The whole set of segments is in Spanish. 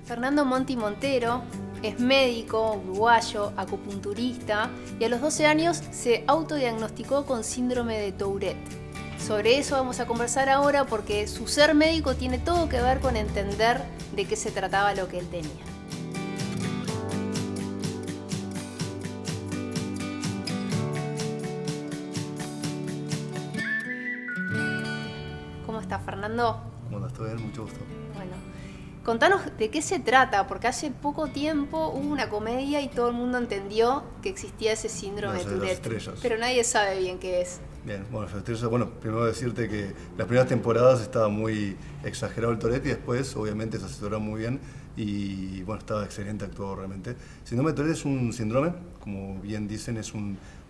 Fernando Monti Montero es médico uruguayo, acupunturista y a los 12 años se autodiagnosticó con síndrome de Tourette. Sobre eso vamos a conversar ahora porque su ser médico tiene todo que ver con entender de qué se trataba lo que él tenía. ¿Cómo estás, Fernando? ¿Cómo andas? ¿Todo bien? Mucho gusto. Bueno, contanos de qué se trata, porque hace poco tiempo hubo una comedia y todo el mundo entendió que existía ese síndrome de Las Tourette, estrellas. pero nadie sabe bien qué es. Bien, bueno, primero decirte que las primeras temporadas estaba muy exagerado el Tourette y después obviamente se asesoró muy bien y bueno, estaba excelente actuado realmente. Síndrome de Tourette es un síndrome, como bien dicen, es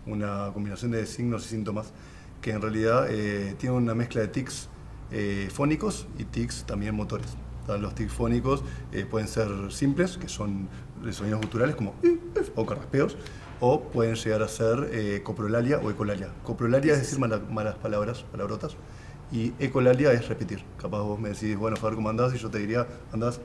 una combinación de signos y síntomas que en realidad tiene una mezcla de tics fónicos y tics también motores. Los tics fónicos pueden ser simples, que son sonidos guturales como o carraspeos, o pueden llegar a ser coprolalia o ecolalia. Coprolalia es decir malas palabrotas, y ecolalia es repetir. Capaz vos me decís, bueno, Fer, ¿cómo andás? Y yo te diría, andás.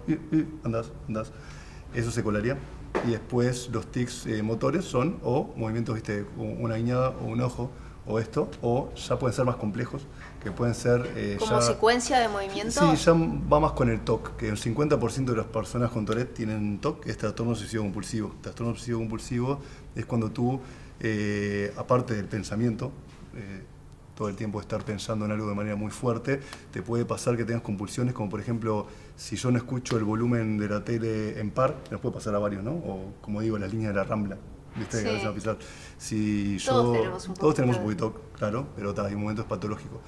Eso es ecolalia. Y después los tics motores son o movimientos, viste, una guiñada o un ojo, o esto, o ya pueden ser más complejos, que pueden ser... ¿Como secuencia de movimientos? Sí, ya va más con el TOC, que el 50% de las personas con Tourette tienen TOC, es trastorno obsesivo compulsivo. Trastorno obsesivo compulsivo es cuando tú, aparte del pensamiento, todo el tiempo estar pensando en algo de manera muy fuerte, te puede pasar que tengas compulsiones, como por ejemplo, si yo no escucho el volumen de la tele en par, nos puede pasar a varios, ¿no? O como digo, las líneas de la Rambla. ¿Viste? Sí. Que a veces va a pisar. Si Todos tenemos un poquito, claro, pero hay momentos patológicos.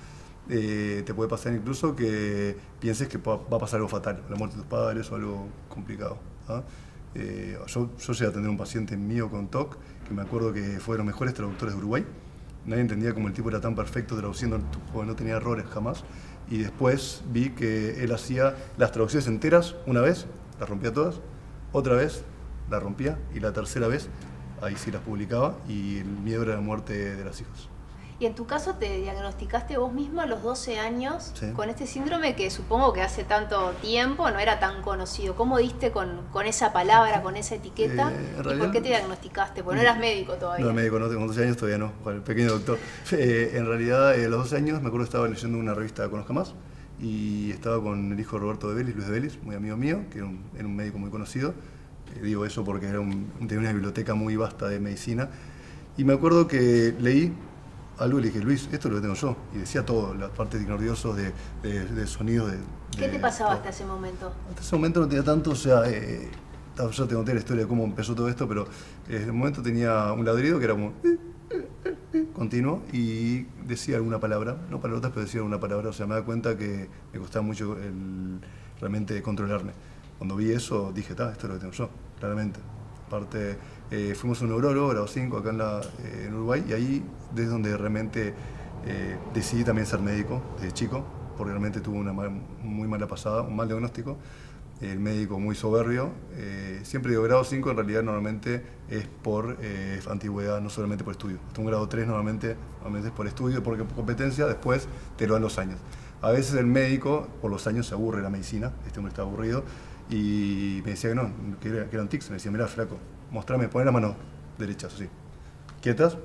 Te puede pasar incluso que pienses que va a pasar algo fatal, la muerte de tus padres o algo complicado. ¿Ah? Yo llegué a tener un paciente mío con TOC, que me acuerdo que fue de los mejores traductores de Uruguay. Nadie entendía cómo el tipo era tan perfecto traduciendo, porque no tenía errores jamás. Y después vi que él hacía las traducciones enteras una vez, las rompía todas, otra vez las rompía, y la tercera vez ahí sí las publicaba, y el miedo era la muerte de las hijas. Y en tu caso te diagnosticaste vos mismo a los 12 años Sí. con este síndrome que supongo que hace tanto tiempo no era tan conocido. ¿Cómo diste con esa palabra, con esa etiqueta? ¿Y por qué te diagnosticaste? Porque no eras médico todavía. No, médico, no, con 12 años todavía no, con el pequeño doctor. En realidad, a los 12 años me acuerdo que estaba leyendo una revista Conozca Más, y estaba con el hijo de Roberto de Vélez, Luis de Vélez, muy amigo mío, que era un médico muy conocido. Digo eso porque tenía una biblioteca muy vasta de medicina. Y me acuerdo que leí algo y le dije, Luis, esto es lo que tengo yo. Y decía todo, las partes nerviosos, de sonidos. ¿Qué te pasaba hasta ese momento? Hasta ese momento no tenía tanto, o sea, yo te conté la historia de cómo empezó todo esto, pero en ese momento tenía un ladrido que era como continuo y decía alguna palabra, no palabrotas, pero decía alguna palabra. O sea, me da cuenta que me costaba mucho realmente controlarme. Cuando vi eso dije, esto es lo que tengo yo, claramente. Aparte, fuimos a un neurólogo, grado 5, acá en Uruguay, y ahí desde donde realmente decidí también ser médico desde chico, porque realmente tuve una muy mala pasada, un mal diagnóstico. El médico muy soberbio. Siempre digo grado 5, en realidad normalmente es por antigüedad, no solamente por estudio. Hasta un grado 3 normalmente es por estudio, porque por competencia después te lo dan los años. A veces el médico, por los años, se aburre de la medicina, este hombre está aburrido, y me decía que no, que eran tics. Me decía, mirá, flaco, mostrame, poné las manos derechas, así, quietas,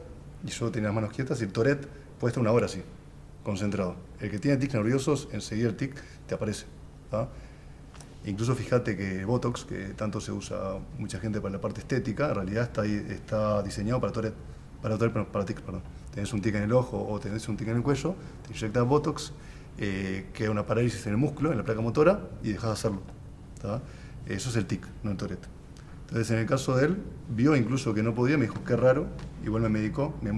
y yo tenía las manos quietas, y el Tourette puede estar una hora así, concentrado. El que tiene tics nerviosos, enseguida el tic te aparece. ¿Ah? Incluso fíjate que el Botox, que tanto se usa mucha gente para la parte estética, en realidad está diseñado para Tourette, para tics, perdón. Tenés un tic en el ojo o tenés un tic en el cuello, te inyectas Botox, queda una parálisis en el músculo, en la placa motora, y dejas de hacerlo. ¿Tá? Eso es el tic, no el Tourette. Entonces, en el caso de él, vio incluso que no podía, me dijo, qué raro, igual me medicó, me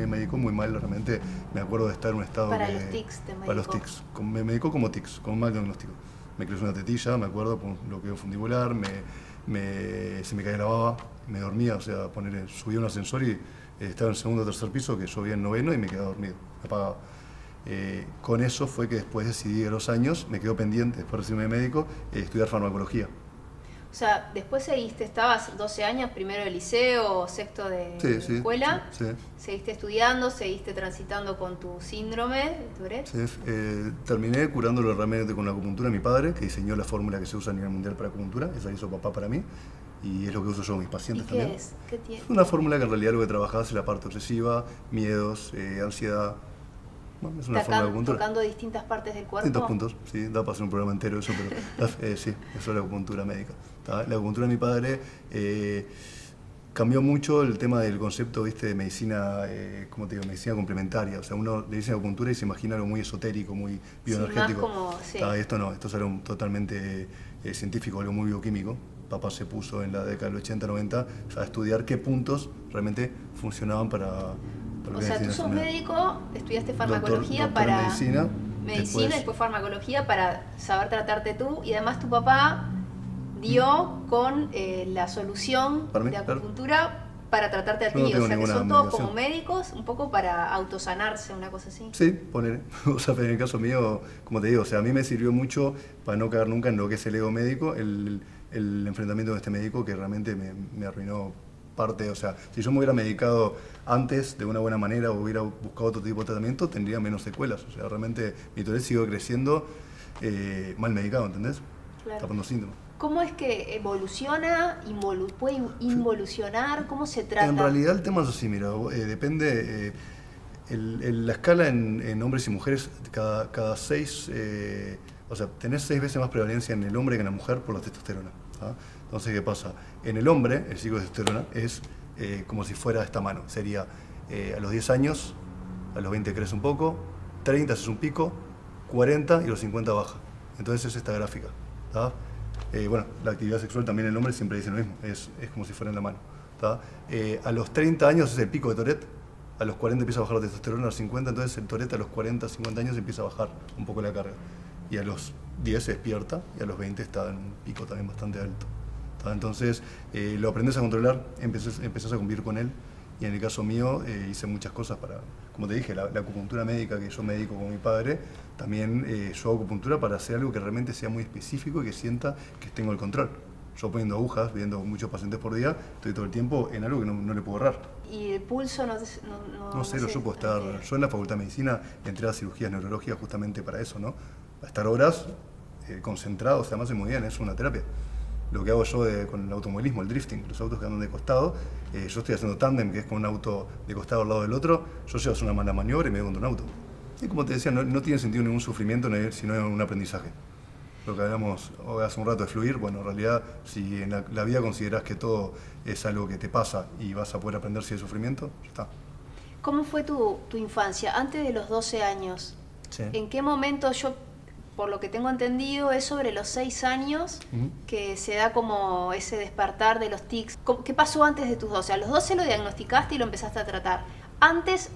medicó muy mal, realmente me acuerdo de estar en un estado para los tics te medicó. Para los tics, me medicó como tics, con un mal diagnóstico. Me creció una tetilla, me acuerdo, con bloqueo fundibular, se me caía la baba, me dormía, o sea, subía a un ascensor y estaba en el segundo o tercer piso, que yo vivía en noveno y me quedaba dormido, me apagaba. Con eso fue que después decidí a los años, me quedó pendiente, después de recibirme de médico, estudiar farmacología. O sea, después estabas 12 años, primero de liceo, sexto de escuela, sí. seguiste estudiando, seguiste transitando con tu síndrome de Tourette. Sí, terminé curándolo realmente con la acupuntura de mi padre, que diseñó la fórmula que se usa a nivel mundial para acupuntura, esa la hizo papá para mí, y es lo que uso yo con mis pacientes ¿Y qué también. es? ¿Qué tiene? Es una fórmula que en realidad lo que trabajás es la parte obsesiva, miedos, ansiedad. Bueno, es una fórmula de acupuntura. Tocando distintas partes del cuerpo. Distintos puntos, sí, da para hacer un programa entero eso, pero sí, eso es la acupuntura médica. La acupuntura de mi padre cambió mucho el tema del concepto, ¿viste?, de medicina, ¿cómo te digo?, medicina complementaria. O sea, uno le dice acupuntura y se imagina algo muy esotérico, muy bioenergético. Sí, más como, sí. Esto no, esto es algo totalmente científico, algo muy bioquímico. Papá se puso en la década del 80-90 a estudiar qué puntos realmente funcionaban para o sea, tú sos médico, estudiaste farmacología doctor para... en medicina, después farmacología para saber tratarte tú, y además tu papá dio con la solución ¿Para mí? de acupuntura para tratarte a ti. No O sea, que son todos medicación. como médicos, un poco para autosanarse, una cosa así. Sí, poner. O sea, en el caso mío, como te digo, o sea, a mí me sirvió mucho para no caer nunca en lo que es el ego médico, el enfrentamiento con este médico que realmente me arruinó parte. O sea, si yo me hubiera medicado antes de una buena manera o hubiera buscado otro tipo de tratamiento, tendría menos secuelas. O sea, realmente mi Tourette siguió creciendo mal medicado, ¿entendés? Claro. Tapando síntomas. ¿Cómo es que evoluciona, puede involucionar? ¿Cómo se trata? En realidad el tema es así, mira, depende, la escala en hombres y mujeres, cada 6, o sea, tenés 6 veces más prevalencia en el hombre que en la mujer por la testosterona. ¿Ah? Entonces, ¿qué pasa? En el hombre, el ciclo de testosterona es como si fuera esta mano. Sería a los 10 años, a los 20 crece un poco, 30 haces un pico, 40 y a los 50 baja. Entonces es esta gráfica. ¿Tá? Bueno, la actividad sexual también en el hombre siempre dice lo mismo, es como si fuera en la mano. ¿Tá? A los 30 años es el pico de Tourette, a los 40 empieza a bajar la testosterona, a los 50, entonces el Tourette a los 40, 50 años empieza a bajar un poco la carga. Y a los 10 se despierta y a los 20 está en un pico también bastante alto. ¿Tá? Entonces lo aprendes a controlar, empezás a convivir con él, y en el caso mío hice muchas cosas para, como te dije, la acupuntura médica que yo me dedico con mi padre, también yo hago acupuntura para hacer algo que realmente sea muy específico y que sienta que tengo el control. Yo poniendo agujas, viendo muchos pacientes por día, estoy todo el tiempo en algo que no le puedo errar. ¿Y el pulso no sé, yo puedo estar... Yo en la Facultad de Medicina entré a cirugías neurológicas justamente para eso, ¿no? A estar horas concentrado, o sea, me hace muy bien, es una terapia. Lo que hago yo con el automovilismo, el drifting, los autos que andan de costado, yo estoy haciendo tándem, que es con un auto de costado al lado del otro, yo llevo a hacer una mala maniobra y me voy contra un auto. Y como te decía, no tiene sentido ningún sufrimiento, sino un aprendizaje. Lo que hablamos hace un rato de fluir, bueno, en realidad, si en la vida considerás que todo es algo que te pasa y vas a poder aprender si hay sufrimiento, ya está. ¿Cómo fue tu infancia? Antes de los 12 años, sí. ¿En qué momento por lo que tengo entendido, es sobre los 6 años que se da como ese despertar de los tics? ¿Qué pasó antes de tus 12? A los 12 lo diagnosticaste y lo empezaste a tratar. Antes,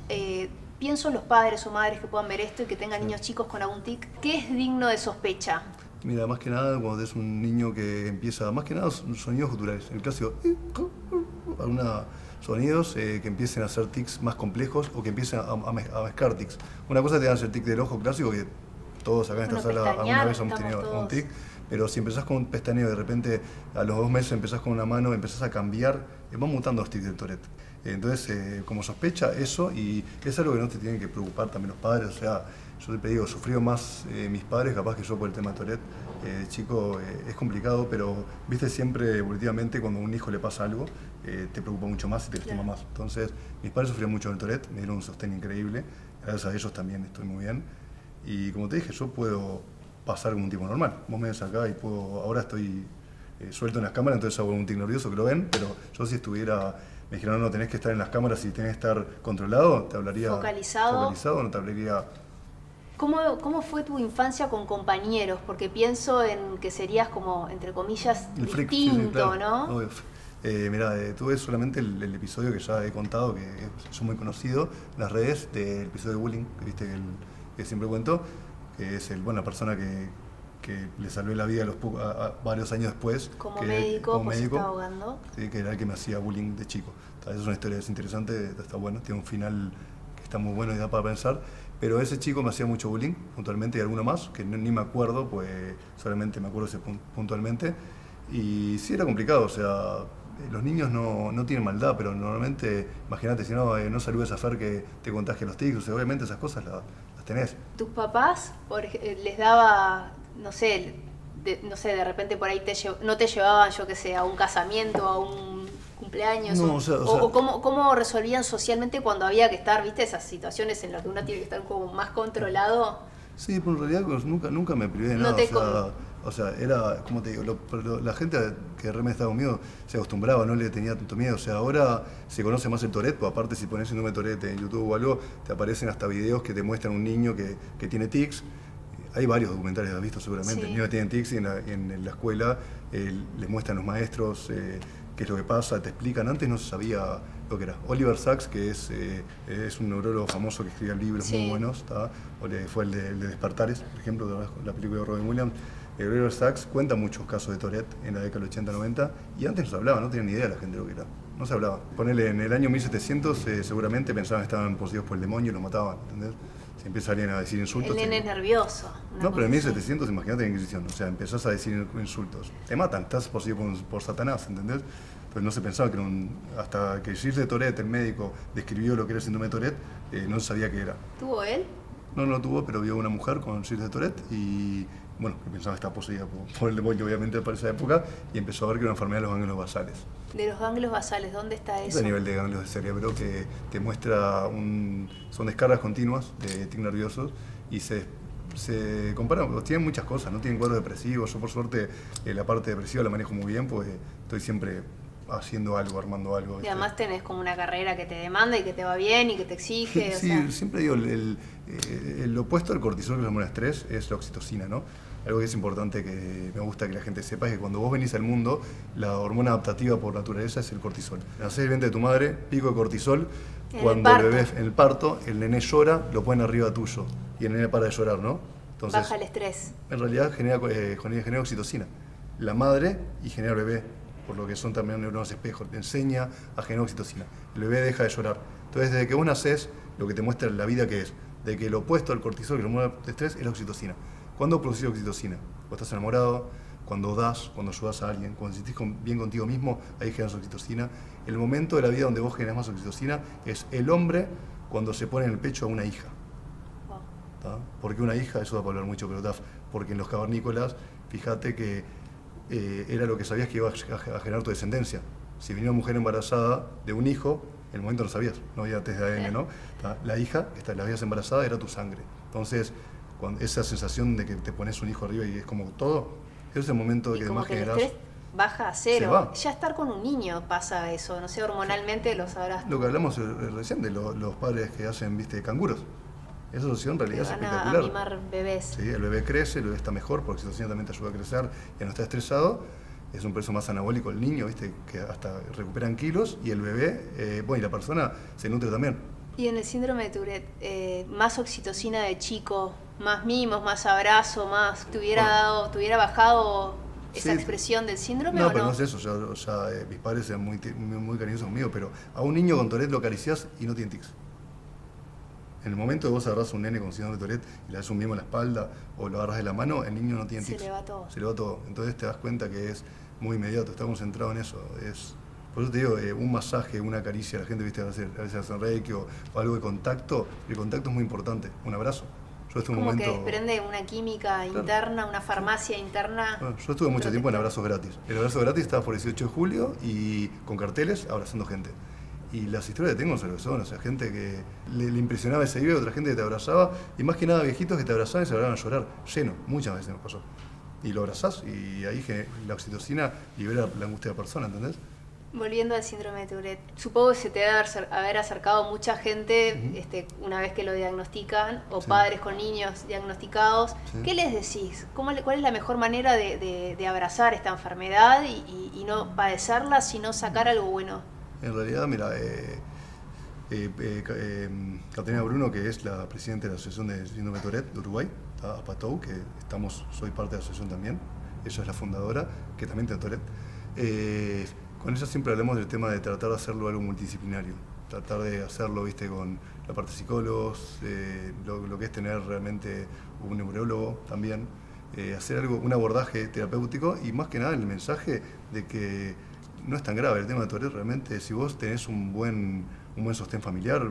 pienso en los padres o madres que puedan ver esto y que tengan niños chicos con algún tic. ¿Qué es digno de sospecha? Mira, más que nada, cuando es un niño que empieza, más que nada, sonidos guturales. El clásico, algunos sonidos que empiecen a hacer tics más complejos o que empiecen a mezclar tics. Una cosa te dan el tic del ojo clásico, que todos acá en esta sala alguna vez hemos tenido un tic, pero si empezás con un pestañeo y de repente a los 2 meses empezás con una mano, empezás a cambiar, van mutando los tics del Tourette. Entonces, como sospecha eso, y es algo que no te tienen que preocupar también los padres. O sea, yo te digo, sufrió más mis padres capaz que yo por el tema de Tourette. Chico, es complicado, pero viste, siempre evolutivamente cuando a un hijo le pasa algo, te preocupa mucho más y te lastima más. Entonces, mis padres sufrían mucho del Tourette, me dieron un sostén increíble, gracias a ellos también estoy muy bien. Y como te dije, yo puedo pasar como un tipo normal. Vos me ves acá y ahora estoy suelto en las cámaras, entonces hago un tic nervioso que lo ven, pero yo si estuviera, me dijeron, no, tenés que estar en las cámaras y tenés que estar controlado, te hablaría... Focalizado, no te hablaría... ¿Cómo fue tu infancia con compañeros? Porque pienso en que serías como, entre comillas, el freak, distinto, sí, claro. ¿no? Mirá, tuve solamente el episodio que ya he contado, que es muy conocido en las redes, del episodio de bullying, que viste que siempre cuento, que es la persona que le salvé la vida varios años después. Como médico, pues se está ahogando. Sí, que era el que me hacía bullying de chico. Esa es una historia interesante, está bueno, tiene un final que está muy bueno y da para pensar. Pero ese chico me hacía mucho bullying, puntualmente, y alguno más, que ni me acuerdo, pues solamente me acuerdo ese puntualmente. Y sí era complicado, o sea, los niños no tienen maldad, pero normalmente, imagínate, si no, no saludes a Fer que te contagia los tics, o sea, obviamente esas cosas las tenés. ¿Tus papás les daba, no sé, no sé, de repente por ahí no te llevaban, yo qué sé, a un casamiento, a un cumpleaños? No, O cómo resolvían socialmente cuando había que estar, viste, esas situaciones en las que uno tiene que estar como más controlado? Sí, pero en realidad pues, nunca me privé de No nada. te O sea, era, como te digo, la gente que realmente estaba conmigo se acostumbraba, no le tenía tanto miedo. O sea, ahora se conoce más el Tourette, pues aparte si pones síndrome de Tourette en YouTube o algo, te aparecen hasta videos que te muestran un niño que tiene tics. Hay varios documentales, has visto seguramente. Sí. Niños que tienen tics y en la escuela les muestran los maestros qué es lo que pasa, te explican. Antes no se sabía lo que era. Oliver Sacks, que es un neurólogo famoso que escribe libros muy buenos, fue el de Despertares, por ejemplo, la película de Robin Williams. Oliver Sacks cuenta muchos casos de Tourette en la década del 80-90 y antes no se hablaba, no tenía ni idea la gente lo que era. No se hablaba. Ponele, en el año 1700 seguramente pensaban que estaban poseídos por el demonio y los mataban, ¿entendés? Si empieza alguien a decir insultos... El nene es nervioso. No, pero en 1700 imagínate la Inquisición, o sea, empezás a decir insultos. Te matan, estás poseído por Satanás, ¿entendés? Pues no se pensaba que era hasta que Gilles de Tourette, el médico, describió lo que era el síndrome de Tourette, no se sabía qué era. ¿Tuvo él? No lo tuvo, pero vio una mujer con Gilles de Tourette y, bueno, que pensaba que estaba poseída por el demonio, obviamente, para esa época, y empezó a ver que era una enfermedad de los ganglios basales. De los ganglios basales, ¿dónde está eso? Es a nivel de ganglios del cerebro que te muestra son descargas continuas de tics nerviosos y se comparan, tienen muchas cosas, no tienen cuadros depresivos. Yo por suerte la parte depresiva la manejo muy bien, pues estoy siempre haciendo algo, armando algo. Y además tenés como una carrera que te demanda y que te va bien y que te exige. Sí, siempre digo, el opuesto al cortisol, que es la hormona estrés, es la oxitocina, ¿no? Algo que es importante que me gusta que la gente sepa es que cuando vos venís al mundo, la hormona adaptativa por naturaleza es el cortisol. Nacés el vientre de tu madre, pico de cortisol, cuando el bebé en el parto, el nené llora, lo ponen arriba tuyo y el nené para de llorar, ¿no? Entonces, baja el estrés. En realidad genera oxitocina, la madre y genera el bebé, por lo que son también neuronas espejos, te enseña a generar oxitocina. El bebé deja de llorar. Entonces, desde que vos nacés, lo que te muestra la vida que es, de que lo opuesto al cortisol, que es la hormona de estrés, es la oxitocina. ¿Cuándo producís oxitocina? Cuando estás enamorado, cuando cuando ayudas a alguien, cuando te sentís bien contigo mismo, ahí generas oxitocina. El momento de la vida donde vos generás más oxitocina es el hombre cuando se pone en el pecho a una hija. Wow. ¿Por qué una hija? Eso da para hablar mucho, pero porque en los cavernícolas, fíjate que era lo que sabías que iba a generar tu descendencia. Si venía una mujer embarazada de un hijo, en el momento no sabías, no había test de ADN, ¿no? La hija, la habías embarazada, era tu sangre. Entonces, esa sensación de que te pones un hijo arriba y es como todo, ese es el momento que más generás. El estrés baja a cero. Ya estar con un niño pasa eso, no sé, hormonalmente lo sabrás. Lo que hablamos recién de los padres que hacen, viste, canguros. Esa solución en realidad es espectacular. A mimar bebés. Sí, el bebé crece, el bebé está mejor, porque la oxitocina también te ayuda a crecer y a no estar estresado. Es un proceso más anabólico el niño, viste, que hasta recuperan kilos, y el bebé, y la persona se nutre también. Y en el síndrome de Tourette, más oxitocina de chico, más mimos, más abrazo, más te hubiera bajado esa expresión del síndrome. No, ¿o pero no es eso. Mis padres eran muy cariñosos conmigo, pero a un niño con Tourette lo acariciás y no tiene tics. En el momento que vos agarrás a un nene con síndrome de Tourette y le das un mimo en la espalda o lo agarras de la mano, el niño no tiene tics. Se le va todo. Se le va todo. Entonces te das cuenta que es muy inmediato, está concentrado en eso. Por eso te digo, un masaje, una caricia, la gente, viste, a veces hacen reiki o algo de contacto. El contacto es muy importante. Un abrazo. Yo estuve como que desprende una química interna, una farmacia interna. Bueno, yo estuve mucho tiempo en abrazos gratis. El abrazo gratis estaba por el 18 de julio y con carteles abrazando gente. Y las historias que tengo son lo que son, o sea, gente que le impresionaba ese video, otra gente que te abrazaba, y más que nada viejitos que te abrazaban y se agarraban a llorar, lleno, muchas veces me pasó. Y lo abrazás y ahí la oxitocina libera la angustia de la persona, ¿entendés? Volviendo al síndrome de Tourette, supongo que se te debe haber acercado mucha gente una vez que lo diagnostican, o padres con niños diagnosticados. ¿Qué les decís? ¿Cuál es la mejor manera de abrazar esta enfermedad y no padecerla, sino sacar algo bueno? En realidad, mira, Caterina Bruno, que es la presidenta de la Asociación de Síndrome de Tourette de Uruguay, APATOU, que soy parte de la asociación también, ella es la fundadora, que también tiene Tourette. Con ella siempre hablamos del tema de tratar de hacerlo algo multidisciplinario, tratar de hacerlo, viste, con la parte de psicólogos, lo que es tener realmente un neurólogo también, hacer algo, un abordaje terapéutico y más que nada el mensaje de que no es tan grave el tema de Tourette. Realmente, si vos tenés un buen sostén familiar,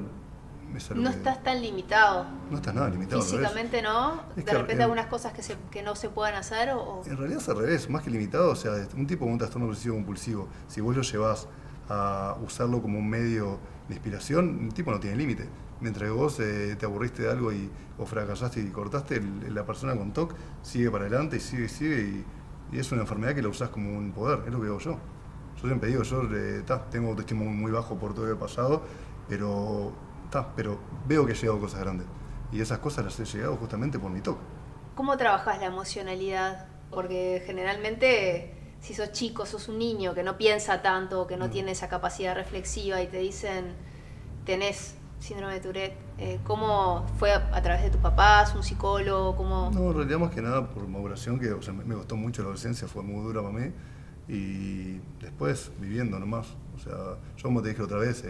no estás tan limitado. No estás nada limitado. Físicamente no, es de repente algunas cosas que no se puedan hacer En realidad es al revés, más que limitado, o sea, un tipo con un trastorno obsesivo compulsivo, si vos lo llevás a usarlo como un medio de inspiración, el tipo no tiene límite. Mientras que vos te aburriste de algo o fracasaste y cortaste, la persona con TOC sigue para adelante y sigue y es una enfermedad que la usás como un poder, es lo que hago yo. Yo siempre digo, yo tengo autoestima muy bajo por todo lo que he pasado, pero veo que he llegado a cosas grandes. Y esas cosas las he llegado justamente por mi TOC. ¿Cómo trabajás la emocionalidad? Porque generalmente, si sos chico, sos un niño que no piensa tanto, que no tiene esa capacidad reflexiva y te dicen, tenés síndrome de Tourette, ¿cómo fue a través de tus papás, un psicólogo? ¿Cómo? No, en realidad más que nada por maduración, que me costó mucho la adolescencia, fue muy dura para mí. Y después viviendo nomás. O sea, yo como te dije otra vez,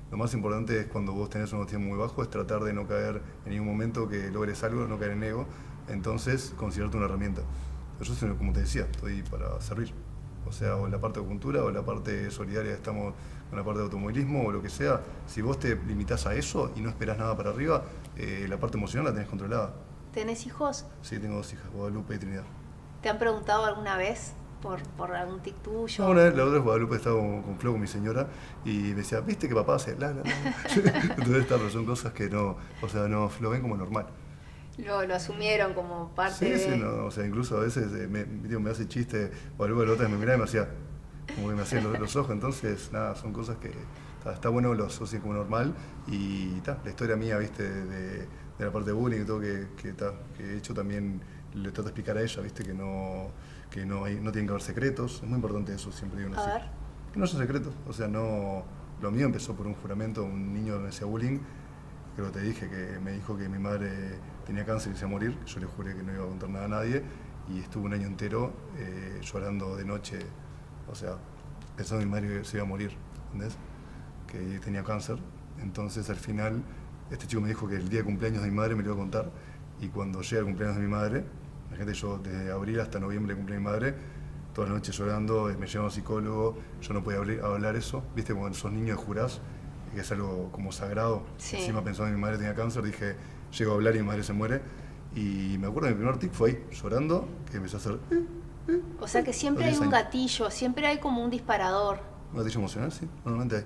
lo más importante es cuando vos tenés un autoestima muy bajo, es tratar de no caer en ningún momento que logres algo, no caer en ego. Entonces, considerarte una herramienta. Yo, como te decía, estoy para servir. O sea, o en la parte de cultura, o en la parte solidaria, estamos en la parte de automovilismo, o lo que sea. Si vos te limitás a eso y no esperás nada para arriba, la parte emocional la tenés controlada. ¿Tenés hijos? Sí, tengo 2 hijas, Guadalupe y Trinidad. ¿Te han preguntado alguna vez por algún tic tuyo? No, una vez, la otra vez Guadalupe estaba con Flo, con mi señora, y me decía, ¿viste que papá hace bla, bla, bla? Entonces, pero son cosas que no, o sea, no lo ven como normal. Lo asumieron como parte de... Sí, no, o sea, incluso a veces me hace chiste, Guadalupe la otra vez me miraba y me hacía, como que me hacían los ojos, entonces, nada, son cosas que está bueno lo asocien como normal, y la historia mía, viste, de la parte de bullying y todo que he hecho también, le trato de explicar a ella, viste, que no tienen que haber secretos, es muy importante eso, siempre digo así. Que no haya secretos, o sea, no, lo mío empezó por un juramento, un niño me hacía bullying, creo que te dije que me dijo que mi madre tenía cáncer y se iba a morir, yo le juré que no iba a contar nada a nadie, y estuve un año entero llorando de noche, o sea, pensando que mi madre se iba a morir, ¿entendés? Que tenía cáncer, entonces al final este chico me dijo que el día de cumpleaños de mi madre me lo iba a contar, y cuando llega el cumpleaños de mi madre, imagínate, yo desde abril hasta noviembre cumple mi madre, toda la noche llorando, me llevaba a un psicólogo, yo no podía hablar eso, viste, cuando sos niño y jurás, que es algo como sagrado. Sí. Encima pensando que mi madre tenía cáncer, dije, llego a hablar y mi madre se muere, y me acuerdo que mi primer tic fue ahí, llorando, que empezó a hacer... O sea que siempre hay un gatillo, siempre hay como un disparador. Un gatillo emocional, sí, normalmente hay.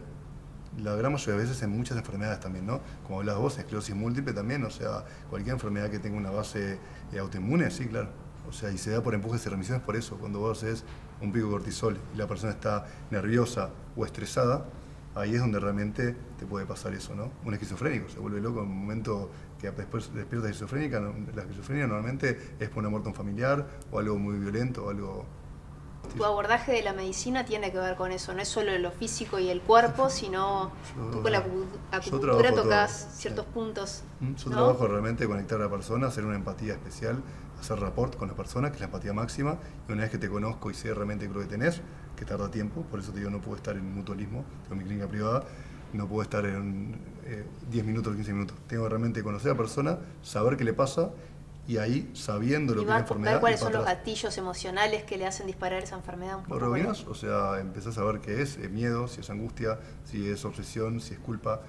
La gran mayoría de veces en muchas enfermedades también, ¿no? Como hablas vos, esclerosis múltiple también, o sea, cualquier enfermedad que tenga una base autoinmune, sí, claro. O sea, y se da por empujes y remisiones por eso. Cuando vos haces un pico de cortisol y la persona está nerviosa o estresada, ahí es donde realmente te puede pasar eso, ¿no? Un esquizofrénico se vuelve loco en un momento que después despierta esquizofrénica. La esquizofrenia normalmente es por una muerte de un familiar o algo muy violento o algo... Tu abordaje de la medicina tiene que ver con eso, no es solo lo físico y el cuerpo, sino tú con la acupuntura tocas ciertos puntos. Yo trabajo realmente conectar a la persona, hacer una empatía especial, hacer rapport con la persona, que es la empatía máxima, y una vez que te conozco y sé realmente lo que tenés, que tarda tiempo, por eso te digo, no puedo estar en mutualismo, en mi clínica privada, no puedo estar en 10 minutos o 15 minutos. Tengo que realmente conocer a la persona, saber qué le pasa, y ahí, sabiendo lo que es la enfermedad... ¿Cuáles son los gatillos emocionales que le hacen disparar esa enfermedad? Los rebobinas, o sea, empezás a ver qué es miedo, si es angustia, si es obsesión, si es culpa.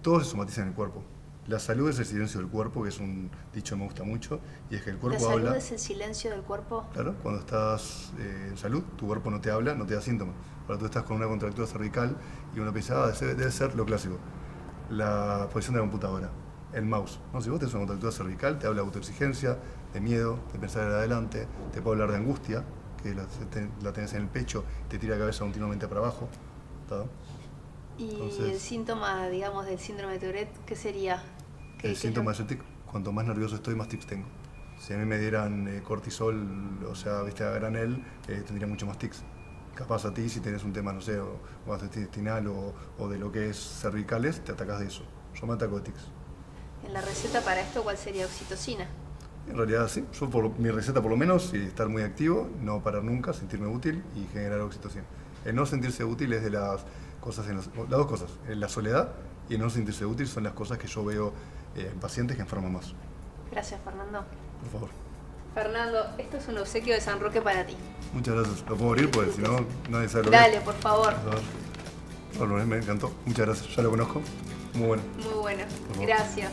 Todo se somatiza en el cuerpo. La salud es el silencio del cuerpo, que es un dicho que me gusta mucho, y es que el cuerpo habla... ¿La salud es el silencio del cuerpo? Claro, cuando estás en salud, tu cuerpo no te habla, no te da síntomas. Ahora tú estás con una contractura cervical y uno piensa, debe ser lo clásico, la posición de la computadora. El mouse, ¿no? Si vos tenés una contractura cervical, te habla de autoexigencia, de miedo, de pensar en adelante, te puede hablar de angustia, que la tenés en el pecho, te tira la cabeza continuamente para abajo. ¿Tá? ¿Y entonces, el síntoma, digamos, del síndrome de Tourette, qué sería? El síntoma es el tic. Cuanto más nervioso estoy, más tics tengo. Si a mí me dieran cortisol, o sea, viste, a granel, tendría mucho más tics. Capaz a ti, si tenés un tema, no sé, o gastrointestinal o de lo que es cervicales, te atacás de eso. Yo me ataco de tics. ¿En la receta para esto cuál sería? Oxitocina. En realidad sí, yo mi receta por lo menos, estar muy activo, no parar nunca, sentirme útil y generar oxitocina. El no sentirse útil es de las cosas, las dos cosas, la soledad y el no sentirse útil son las cosas que yo veo en pacientes que enferman más. Gracias, Fernando. Por favor. Fernando, esto es un obsequio de San Roque para ti. Muchas gracias. ¿Lo puedo abrir? Porque si no, nadie sabe lo que es. Dale, por favor. No, me encantó. Muchas gracias. Ya lo conozco. Muy bueno. Muy bueno. Por favor. Gracias.